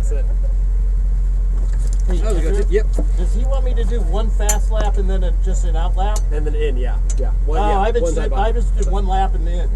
That's it. Hey, That was a good Andrew, tip. Yep. Does he want me to do one fast lap and then just an out lap? And then in, yeah. I just did one lap and then.